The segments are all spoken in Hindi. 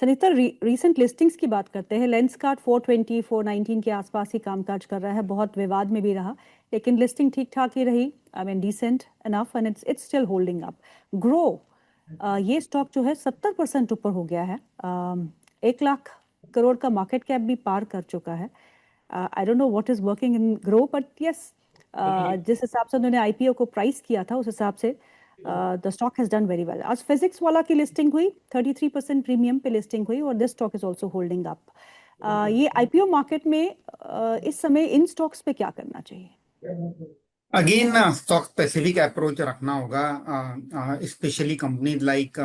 सनिता, रीसेंट लिस्टिंग्स की बात करते हैं। लेंसकार्ट 420 419 के आसपास ही कामकाज कर रहा है, बहुत विवाद में भी रहा, लेकिन लिस्टिंग ठीक ठाक ही रही। I mean decent enough and it's still holding up. Groww, ये स्टॉक जो है 70% ऊपर हो गया है। 1 लाख करोड़ का मार्केट कैप भी पार कर चुका है। I don't know what is working in grow, but yes, जिस हिसाब से उन्होंने आईपीओ को प्राइस किया था उस हिसाब से the stock has done very well. आज फिजिक्स वाला की लिस्टिंग हुई, 33% प्रीमियम पे लिस्टिंग हुई और this stock is also holding up. ये आईपीओ मार्केट में इस समय इन स्टॉक्स पे क्या करना चाहिए? अगेन स्टॉक स्पेसिफिक अप्रोच रखना होगा, specially company like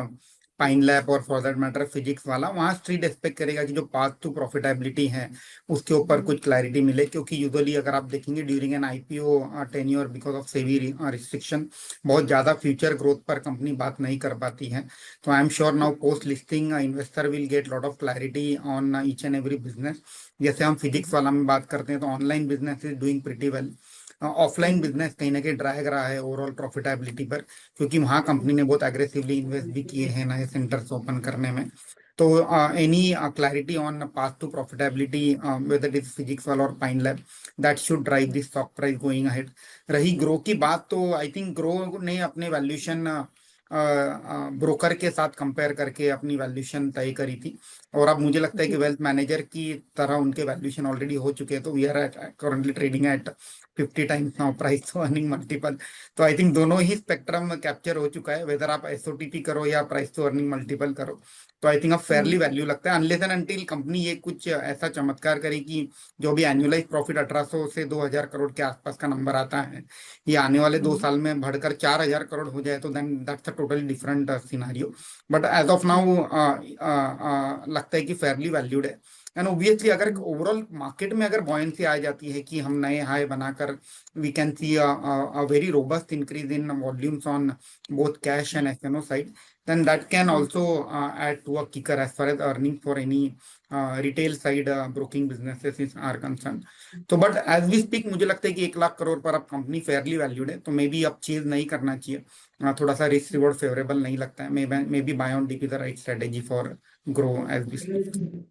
pine lab और फॉर दैट मैटर फिजिक्स वाला। वहाँ स्ट्रीट एक्सपेक्ट करेगा कि जो पाथ टू प्रॉफिटेबिलिटी है उसके ऊपर कुछ क्लैरिटी मिले, क्योंकि यूजुअली अगर आप देखेंगे during an IPO tenure because of सेवी रिस्ट्रिक्शन बहुत ज्यादा फ्यूचर ग्रोथ पर कंपनी बात नहीं कर पाती है। तो I am sure now post listing investor will get lot of clarity on each and every business. जैसे हम फिजिक्स वाला में बात करते हैं तो online business is doing pretty well. Offline business कहीं ना कहीं ड्रैग रहा है ओवरऑल प्रॉफिटेबिलिटी पर, क्योंकि वहां कंपनी ने बहुत एग्रेसिवली इन्वेस्ट भी किए हैं नए सेंटर्स ओपन करने में। तो any clarity on path to profitability whether it is PhysicsWallah और Pine Lab, that should drive the stock price going ahead. रही ग्रो की बात, तो आई थिंक ग्रो ने अपने वैल्यूएशन ब्रोकर के साथ कंपेयर करके अपनी वैल्यूएशन तय करी थी, और अब मुझे लगता है कि जी। वेल्थ मैनेजर की तरह उनके वैल्यूएशन ऑलरेडी हो चुके हैं। तो we are currently trading at 50 times now price to earning multiple. तो आई थिंक दोनों ही स्पेक्ट्रम कैप्चर हो चुका है, वेदर आप एसओटीपी करो या प्राइस टू अर्निंग मल्टीपल करो। तो आई थिंक अब फेयरली वैल्यू लगता है, अनलेस एंड अनटिल कंपनी ये कुछ ऐसा चमत्कार करे कि जो भी एनुअलाइज प्रॉफिट 1800 से 2000 करोड़ के आसपास का नंबर आता है ये आने वाले 2 साल में बढ़कर 4000 करोड़ हो जाए, तो then that's a totally different scenario. But as of now लगता है कि फेयरली वैल्यूड है। एंड ऑब्वियसली अगर ओवरऑल मार्केट में अगर बॉयंसी आ जाती है कि हम नए हाई बनाकर we can see a very robust increase in volumes on both cash and FnO side, then that can also add to a kicker as far as earning for any retail side broking businesses is are concerned. तो बट एज वी स्पीक मुझे लगता है कि 1 लाख करोड़ पर अब कंपनी फेयरली वैल्यूड है, तो मे बी अब चेज नहीं करना चाहिए। थोड़ा सा रिस्क रिवॉर्ड फेवरेबल नहीं लगता है। Maybe buy on dip is the right strategy for Groww as we speak.